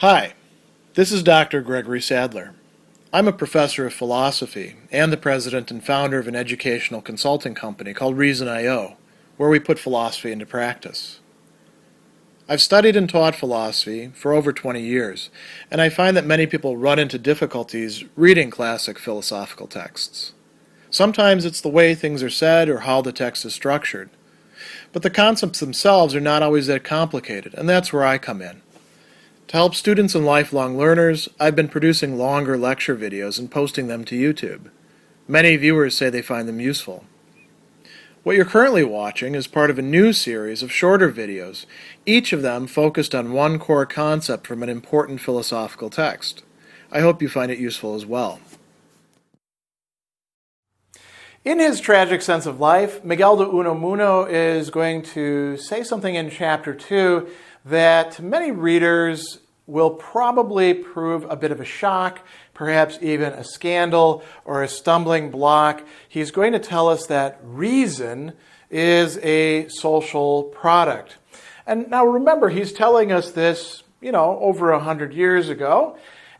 Hi, this is Dr. Gregory Sadler. I'm a professor of philosophy and the president and founder of an educational consulting company called Reason.io, where we put philosophy into practice. I've studied and taught philosophy for over 20 years, and I find that many people run into difficulties reading classic philosophical texts. Sometimes it's the way things are said or how the text is structured. But the concepts themselves are not always that complicated, and that's where I come in. To help students and lifelong learners, I've been producing longer lecture videos and posting them to YouTube. Many viewers say they find them useful. What you're currently watching is part of a new series of shorter videos, each of them focused on one core concept from an important philosophical text. I hope you find it useful as well. In his tragic sense of life, Miguel de Unamuno is going to say something in Chapter 2 that to many readers will probably prove a bit of a shock, perhaps even a scandal or a stumbling block. He's going to tell us that reason is a social product. And now remember, he's telling us this, over 100 years ago,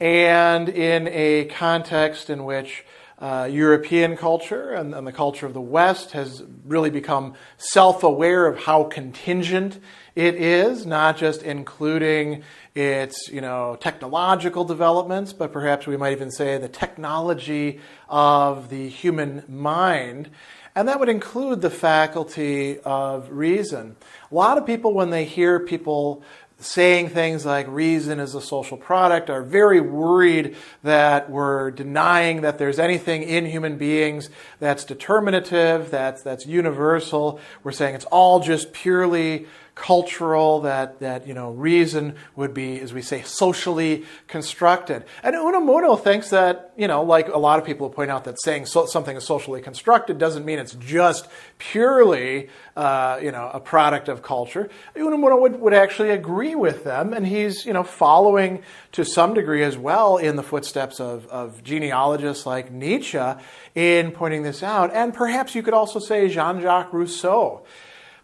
and in a context in which European culture and the culture of the West has really become self-aware of how contingent it is, not just including its, technological developments, but perhaps we might even say the technology of the human mind. And that would include the faculty of reason. A lot of people, when they hear people saying things like reason is a social product, are very worried that we're denying that there's anything in human beings that's determinative, that's universal. We're saying it's all just purely cultural, that reason would be, as we say, socially constructed. And Unamuno thinks that, like a lot of people point out, that saying something is socially constructed doesn't mean it's just purely, a product of culture. Unamuno would actually agree with them, and he's, following to some degree as well in the footsteps of genealogists like Nietzsche in pointing this out, and perhaps you could also say Jean-Jacques Rousseau.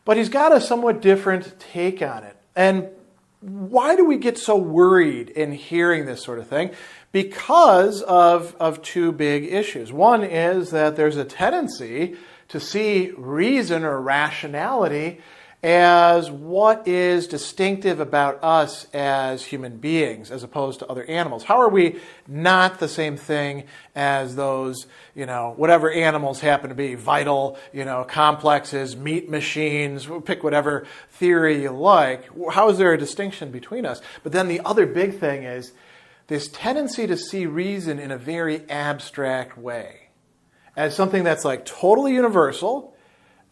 But he's got a somewhat different take on it. And why do we get so worried in hearing this sort of thing? Because of two big issues. One is that there's a tendency to see reason or rationality as what is distinctive about us as human beings as opposed to other animals. How are we not the same thing as those, whatever animals happen to be, vital, complexes, meat machines, pick whatever theory you like. How is there a distinction between us? But then the other big thing is this tendency to see reason in a very abstract way, as something that's like totally universal.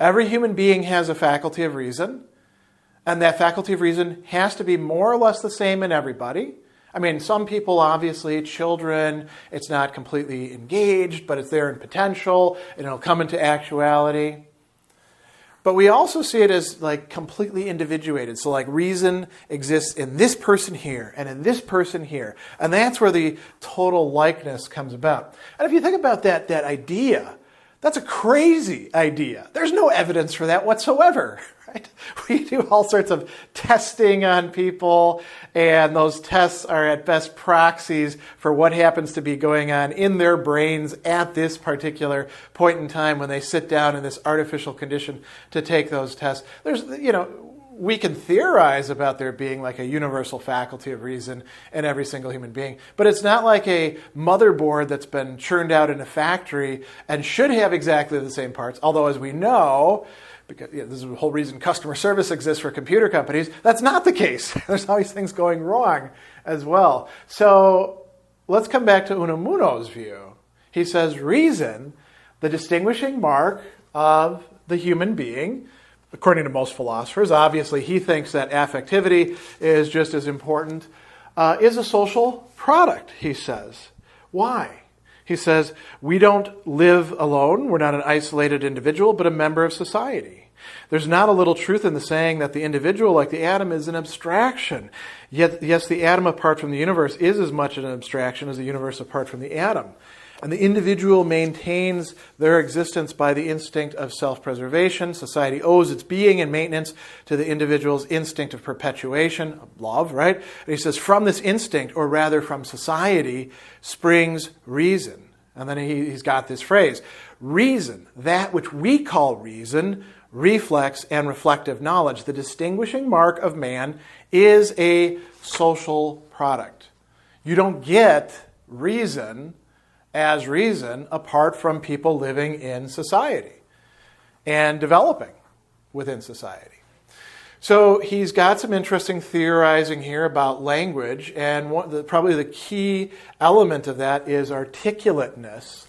Every human being has a faculty of reason, and that faculty of reason has to be more or less the same in everybody. I mean, some people, obviously, children, it's not completely engaged, but it's there in potential, and it'll come into actuality. But we also see it as like completely individuated. So like reason exists in this person here and in this person here. And that's where the total likeness comes about. And if you think about that idea, that's a crazy idea. There's no evidence for that whatsoever, right? We do all sorts of testing on people, and those tests are at best proxies for what happens to be going on in their brains at this particular point in time when they sit down in this artificial condition to take those tests. There's, we can theorize about there being like a universal faculty of reason in every single human being, but it's not like a motherboard that's been churned out in a factory and should have exactly the same parts. Although, as we know, because this is the whole reason customer service exists for computer companies, that's not the case. There's always things going wrong as well. So let's come back to Unamuno's view. He says reason, the distinguishing mark of the human being, according to most philosophers, obviously he thinks that affectivity is just as important, is a social product, he says. Why? He says, we don't live alone. We're not an isolated individual, but a member of society. There's not a little truth in the saying that the individual, like the atom, is an abstraction. Yet, yes, the atom apart from the universe is as much an abstraction as the universe apart from the atom. And the individual maintains their existence by the instinct of self-preservation. Society owes its being and maintenance to the individual's instinct of perpetuation, of love, right? And he says, from this instinct, or rather from society, springs reason. And then he's got this phrase, reason, that which we call reason, reflex and reflective knowledge. The distinguishing mark of man is a social product. You don't get reason as reason apart from people living in society and developing within society. So he's got some interesting theorizing here about language, and probably the key element of that is articulateness.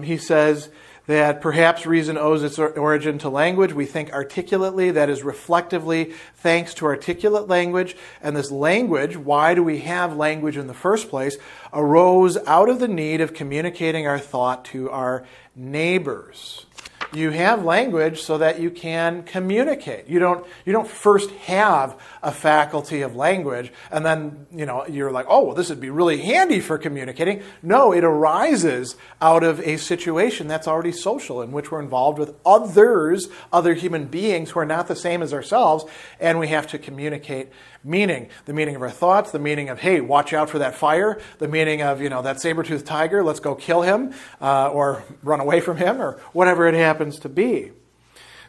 He says that perhaps reason owes its origin to language. We think articulately, that is reflectively, thanks to articulate language. And this language, why do we have language in the first place, arose out of the need of communicating our thought to our neighbors. You have language so that you can communicate. You don't first have a faculty of language and then you're like, oh, well, this would be really handy for communicating. No, it arises out of a situation that's already social, in which we're involved with others, other human beings who are not the same as ourselves, and we have to communicate meaning. The meaning of our thoughts, the meaning of, hey, watch out for that fire, the meaning of, that saber-toothed tiger, let's go kill him, or run away from him, or whatever it happens to be.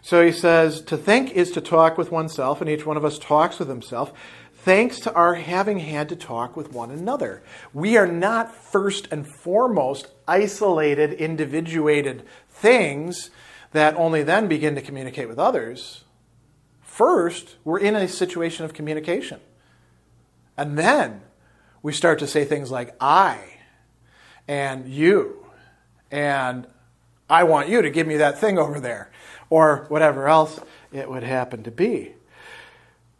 So he says, to think is to talk with oneself, and each one of us talks with himself, thanks to our having had to talk with one another. We are not first and foremost isolated, individuated things that only then begin to communicate with others. First, we're in a situation of communication. And then we start to say things like I and you and I want you to give me that thing over there, or whatever else it would happen to be.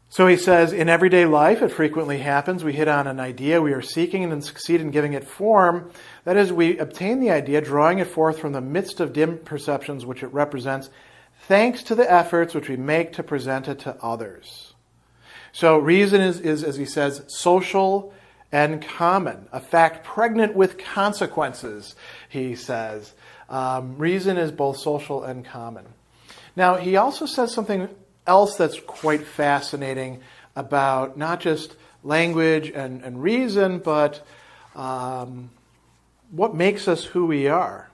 So he says, in everyday life, it frequently happens. We hit on an idea we are seeking and then succeed in giving it form. That is, we obtain the idea, drawing it forth from the midst of dim perceptions which it represents, thanks to the efforts which we make to present it to others. So reason is, as he says, social and common, a fact pregnant with consequences, he says. Reason is both social and common. Now, he also says something else that's quite fascinating about not just language and reason, but what makes us who we are.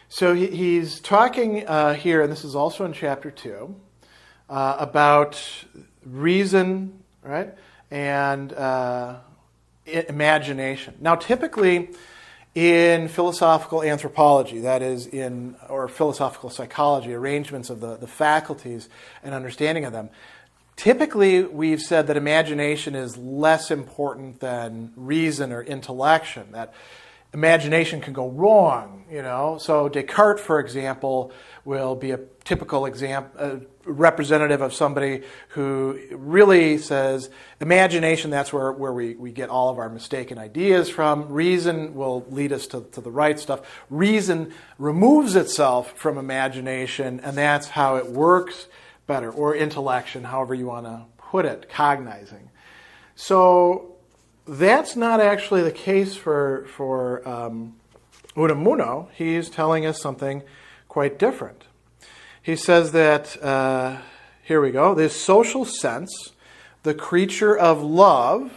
So he's talking here, and this is also in chapter 2, about reason, right, and imagination. Now, typically in philosophical anthropology, that is or philosophical psychology, arrangements of the faculties and understanding of them, typically we've said that imagination is less important than reason or intellection, that imagination can go wrong, So Descartes, for example, will be a typical representative of somebody who really says imagination, that's where we get all of our mistaken ideas from. Reason will lead us to the right stuff. Reason removes itself from imagination, and that's how it works better, or intellection, however you want to put it, cognizing. So that's not actually the case for Unamuno. He's telling us something quite different. He says that, here we go, this social sense, the creature of love,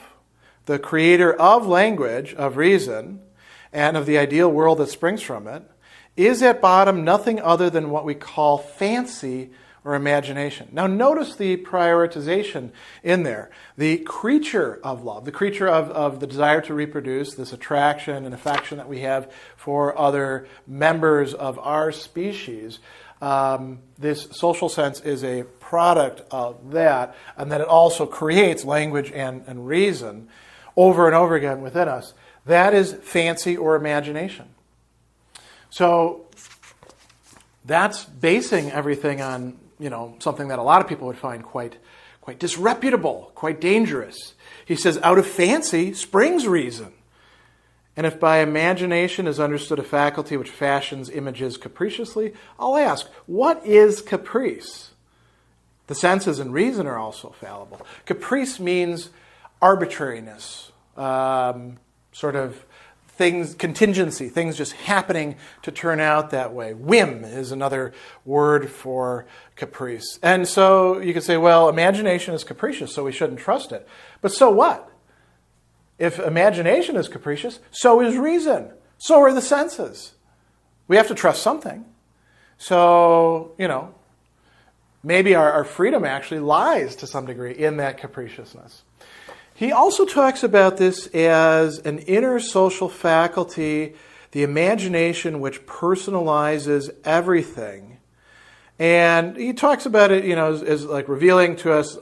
the creator of language, of reason, and of the ideal world that springs from it, is at bottom nothing other than what we call fancy or imagination. Now notice the prioritization in there. The creature of love, the creature of the desire to reproduce, this attraction and affection that we have for other members of our species, this social sense is a product of that, and that it also creates language and reason over and over again within us. That is fancy or imagination. So that's basing everything on something that a lot of people would find quite disreputable, quite dangerous. He says, out of fancy springs reason. And if by imagination is understood a faculty which fashions images capriciously, I'll ask, what is caprice? The senses and reason are also fallible. Caprice means arbitrariness, sort of things, contingency, things just happening to turn out that way. Whim is another word for caprice. And so you could say, well, imagination is capricious, so we shouldn't trust it. But so what? If imagination is capricious, so is reason. So are the senses. We have to trust something. So, maybe our freedom actually lies to some degree in that capriciousness. He also talks about this as an inner social faculty, the imagination which personalizes everything. And he talks about it, as like revealing to us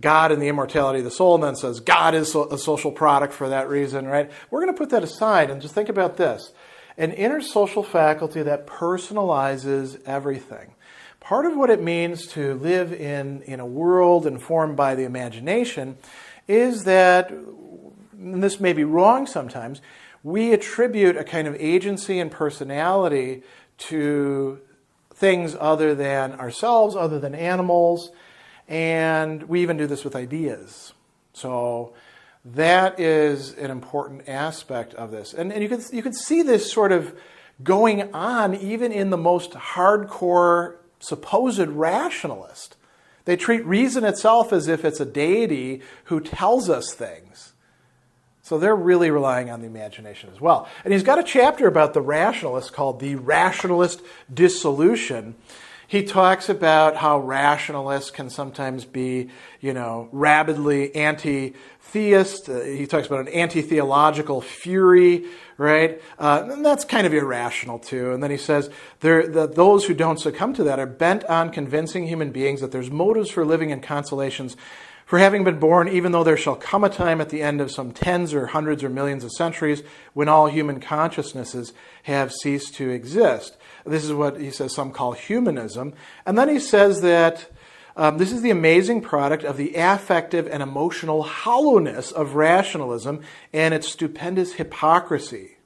God and the immortality of the soul, and then says God is a social product for that reason, right? We're going to put that aside and just think about this. An inner social faculty that personalizes everything. Part of what it means to live in a world informed by the imagination is that, and this may be wrong sometimes, we attribute a kind of agency and personality to things other than ourselves, other than animals, and we even do this with ideas. So that is an important aspect of this. And you can see this sort of going on even in the most hardcore supposed rationalist. They treat reason itself as if it's a deity who tells us things. So they're really relying on the imagination as well. And he's got a chapter about the rationalists called The Rationalist Dissolution. He talks about how rationalists can sometimes be, rabidly anti-theist. He talks about an anti-theological fury, right? And that's kind of irrational too. And then he says those who don't succumb to that are bent on convincing human beings that there's motives for living and consolations for having been born, even though there shall come a time at the end of some tens or hundreds or millions of centuries when all human consciousnesses have ceased to exist. This is what he says some call humanism. And then he says that this is the amazing product of the affective and emotional hollowness of rationalism and its stupendous hypocrisy.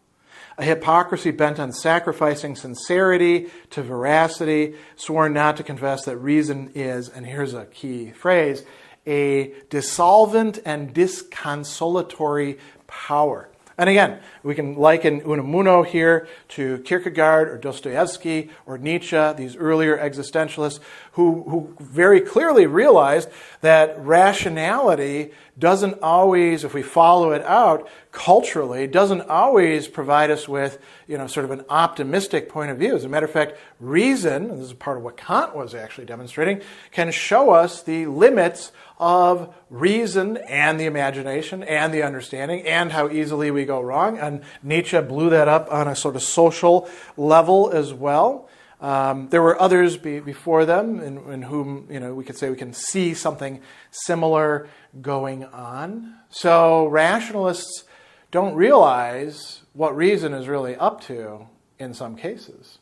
A hypocrisy bent on sacrificing sincerity to veracity, sworn not to confess that reason is, and here's a key phrase, a dissolvent and disconsolatory power. And again, we can liken Unamuno here to Kierkegaard or Dostoevsky or Nietzsche, these earlier existentialists who very clearly realized that rationality doesn't always, if we follow it out culturally, doesn't always provide us with, sort of an optimistic point of view. As a matter of fact, reason, and this is part of what Kant was actually demonstrating, can show us the limits of reason and the imagination and the understanding and how easily we go wrong. And Nietzsche blew that up on a sort of social level as well. There were others before them in whom, we could say we can see something similar going on. So rationalists don't realize what reason is really up to in some cases.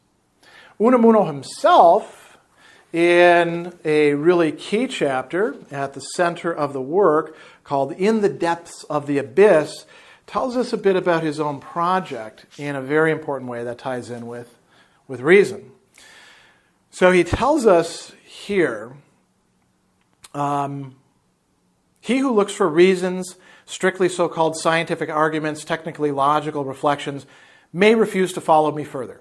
Unamuno himself, in a really key chapter at the center of the work called In the Depths of the Abyss, tells us a bit about his own project in a very important way that ties in with reason. So he tells us here, he who looks for reasons, strictly so-called scientific arguments, technically logical reflections, may refuse to follow me further.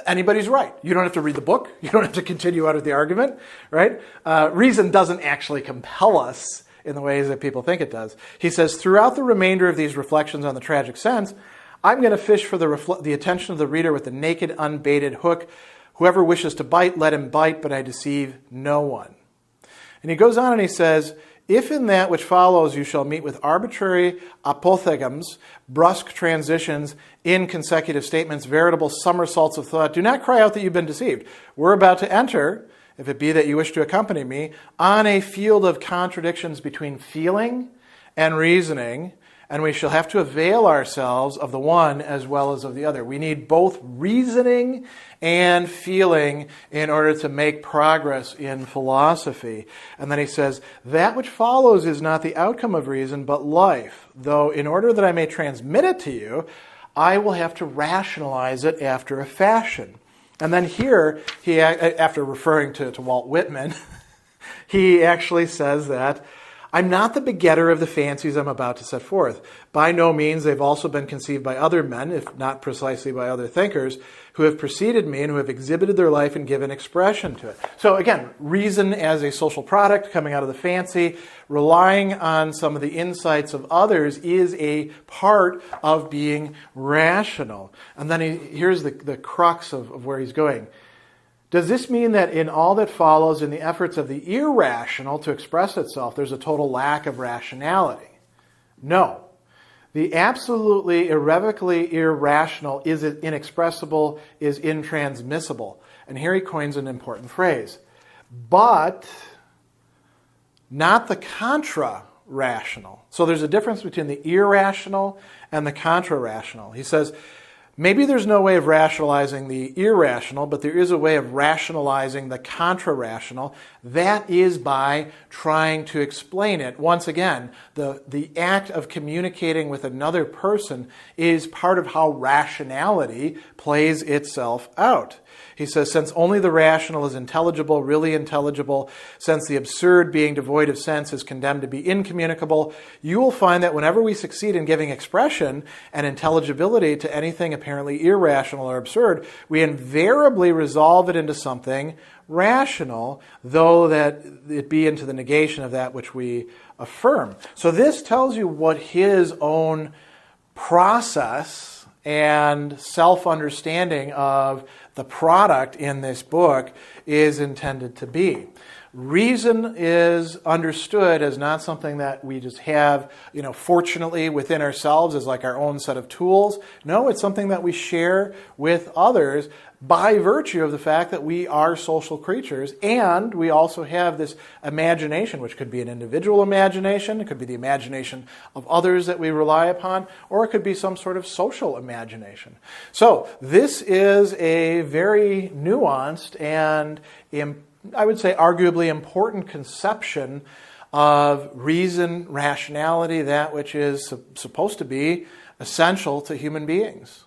Anybody's right. You don't have to read the book. You don't have to continue out of the argument, right? Reason doesn't actually compel us in the ways that people think it does. He says, throughout the remainder of these reflections on the tragic sense, I'm going to fish for the attention of the reader with the naked, unbaited hook. Whoever wishes to bite, let him bite, but I deceive no one. And he goes on and he says, if in that which follows you shall meet with arbitrary apothegms, brusque transitions, inconsecutive statements, veritable somersaults of thought, do not cry out that you've been deceived. We're about to enter, if it be that you wish to accompany me, on a field of contradictions between feeling and reasoning, and we shall have to avail ourselves of the one as well as of the other. We need both reasoning and feeling in order to make progress in philosophy. And then he says, that which follows is not the outcome of reason, but life. Though in order that I may transmit it to you, I will have to rationalize it after a fashion. And then here, after referring to Walt Whitman, he actually says that I'm not the begetter of the fancies I'm about to set forth. By no means they've also been conceived by other men, if not precisely by other thinkers, who have preceded me and who have exhibited their life and given expression to it. So again, reason as a social product coming out of the fancy, relying on some of the insights of others is a part of being rational. And then here's the crux of where he's going. Does this mean that in all that follows in the efforts of the irrational to express itself, there's a total lack of rationality? No. The absolutely, irrevocably irrational is inexpressible, is intransmissible. And here he coins an important phrase. But not the contra-rational. So there's a difference between the irrational and the contra-rational. He says, maybe there's no way of rationalizing the irrational, but there is a way of rationalizing the contra-rational. That is by trying to explain it. Once again, the act of communicating with another person is part of how rationality plays itself out. He says, since only the rational is intelligible, really intelligible, since the absurd, being devoid of sense, is condemned to be incommunicable, you will find that whenever we succeed in giving expression and intelligibility to anything apparently irrational or absurd, we invariably resolve it into something rational, though that it be into the negation of that which we affirm. So this tells you what his own process and self-understanding of the product in this book is intended to be. Reason is understood as not something that we just have, fortunately within ourselves as like our own set of tools. No, it's something that we share with others by virtue of the fact that we are social creatures, and we also have this imagination, which could be an individual imagination, it could be the imagination of others that we rely upon, or it could be some sort of social imagination. So this is a very nuanced and, I would say, arguably important conception of reason, rationality, that which is supposed to be essential to human beings.